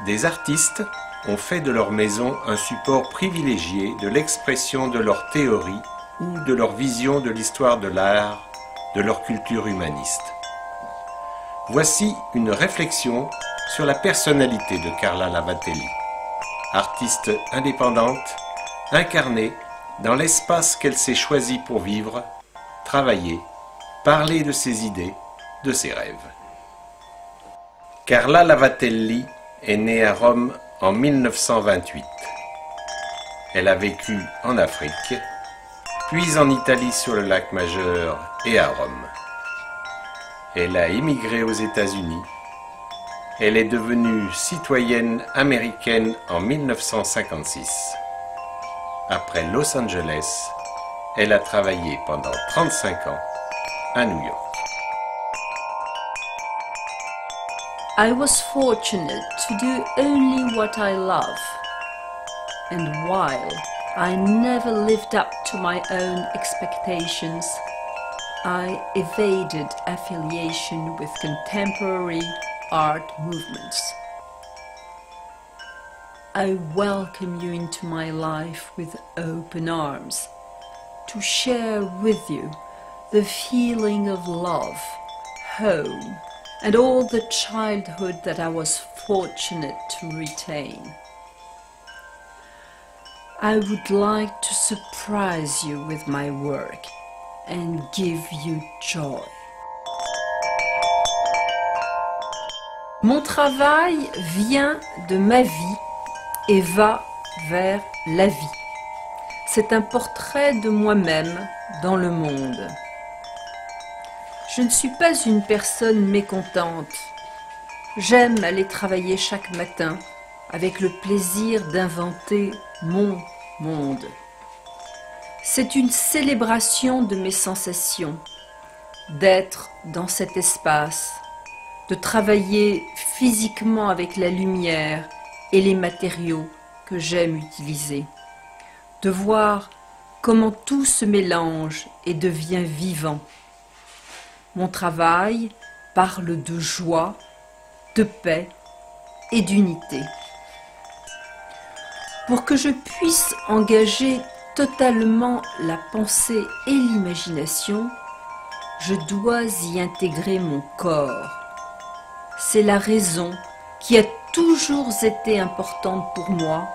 Des artistes ont fait de leur maison un support privilégié de l'expression de leur théorie ou de leur vision de l'histoire de l'art, de leur culture humaniste. Voici une réflexion sur la personnalité de Carla Lavatelli, artiste indépendante, incarnée dans l'espace qu'elle s'est choisi pour vivre, travailler, parler de ses idées, de ses rêves. Carla Lavatelli est née à Rome en 1928. Elle a vécu en Afrique, puis en Italie sur le lac Majeur et à Rome. Elle a émigré aux États-Unis. Elle est devenue citoyenne américaine en 1956. Après Los Angeles, elle a travaillé pendant 35 ans à New York. I was fortunate to do only what I love, and while I never lived up to my own expectations, I evaded affiliation with contemporary art movements. I welcome you into my life with open arms, to share with you the feeling of love, home, and all the childhood that I was fortunate to retain. I would like to surprise you with my work and give you joy. Mon travail vient de ma vie et va vers la vie. C'est un portrait de moi-même dans le monde. Je ne suis pas une personne mécontente. J'aime aller travailler chaque matin avec le plaisir d'inventer mon monde. C'est une célébration de mes sensations, d'être dans cet espace, de travailler physiquement avec la lumière et les matériaux que j'aime utiliser, de voir comment tout se mélange et devient vivant. Mon travail parle de joie, de paix et d'unité. Pour que je puisse engager totalement la pensée et l'imagination, je dois y intégrer mon corps. C'est la raison qui a toujours été importante pour moi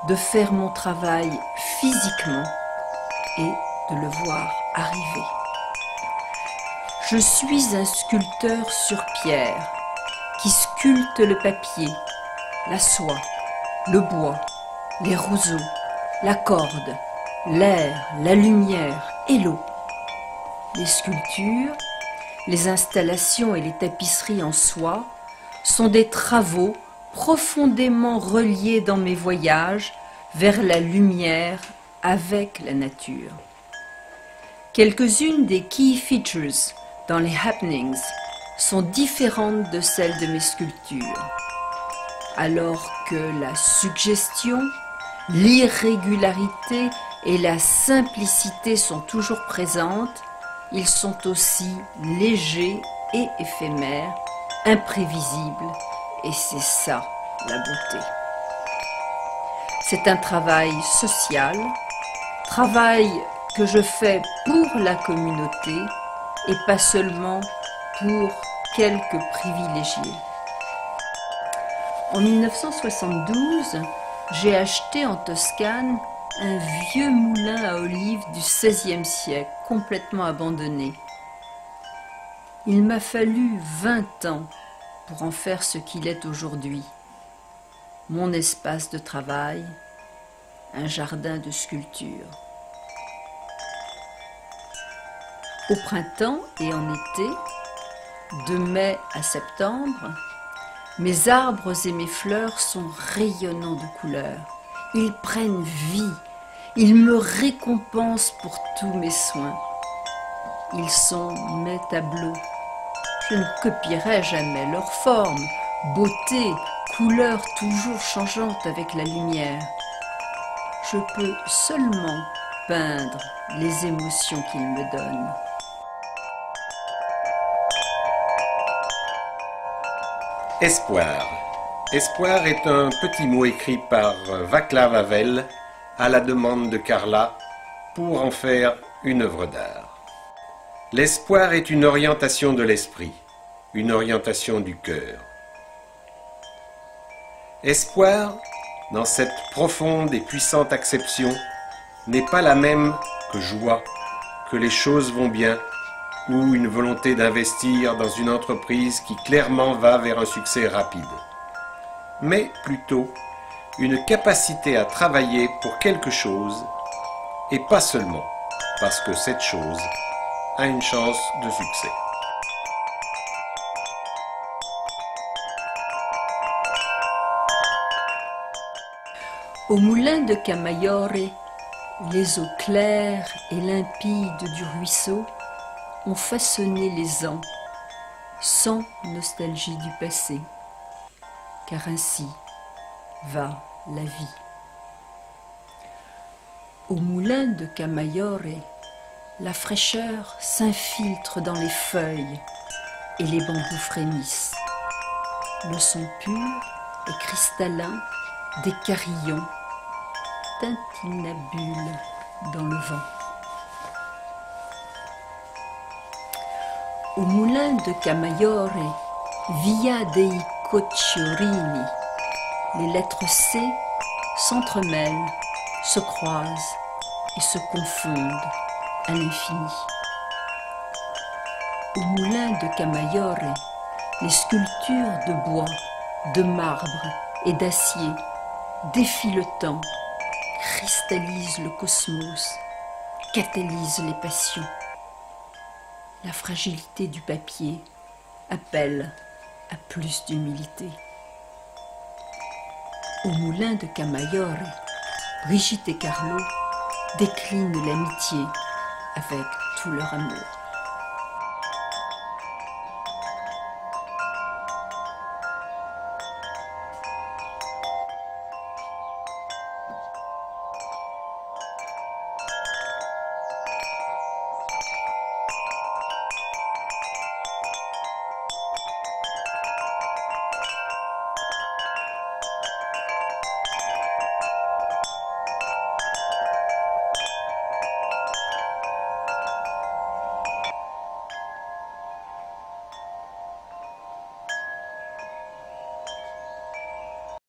de faire mon travail physiquement et de le voir arriver. Je suis un sculpteur sur pierre qui sculpte le papier, la soie, le bois, les roseaux, la corde, l'air, la lumière et l'eau. Les sculptures, les installations et les tapisseries en soie sont des travaux profondément reliés dans mes voyages vers la lumière avec la nature. Quelques-unes des key features dans les happenings sont différentes de celles de mes sculptures, alors que la suggestion, l'irrégularité et la simplicité sont toujours présentes, ils sont aussi légers et éphémères, imprévisibles, et c'est ça la beauté. C'est un travail social, travail que je fais pour la communauté et pas seulement pour quelques privilégiés. En 1972, j'ai acheté en Toscane un vieux moulin à olives du XVIe siècle, complètement abandonné. Il m'a fallu 20 ans pour en faire ce qu'il est aujourd'hui. Mon espace de travail, un jardin de sculpture. Au printemps et en été, de mai à septembre, mes arbres et mes fleurs sont rayonnants de couleurs. Ils prennent vie, ils me récompensent pour tous mes soins. Ils sont mes tableaux. Je ne copierai jamais leur forme, beauté, couleurs toujours changeantes avec la lumière. Je peux seulement peindre les émotions qu'ils me donnent. Espoir. Espoir est un petit mot écrit par Václav Havel à la demande de Carla pour en faire une œuvre d'art. L'espoir est une orientation de l'esprit, une orientation du cœur. Espoir, dans cette profonde et puissante acception, n'est pas la même que joie, que les choses vont bien, ou une volonté d'investir dans une entreprise qui clairement va vers un succès rapide, mais plutôt une capacité à travailler pour quelque chose, et pas seulement parce que cette chose a une chance de succès. Au moulin de Camaiore, les eaux claires et limpides du ruisseau ont façonné les ans, sans nostalgie du passé, car ainsi va la vie. Au moulin de Camaiore, la fraîcheur s'infiltre dans les feuilles et les bambous frémissent. Le son pur et cristallin des carillons tintinabule dans le vent. Au moulin de Camaiore, via dei Cocciorini, les lettres C s'entremêlent, se croisent et se confondent à l'infini. Au moulin de Camaiore, les sculptures de bois, de marbre et d'acier défient le temps, cristallisent le cosmos, catalysent les passions. La fragilité du papier appelle à plus d'humilité. Au moulin de Camaiore, Brigitte et Carlo déclinent l'amitié avec tout leur amour.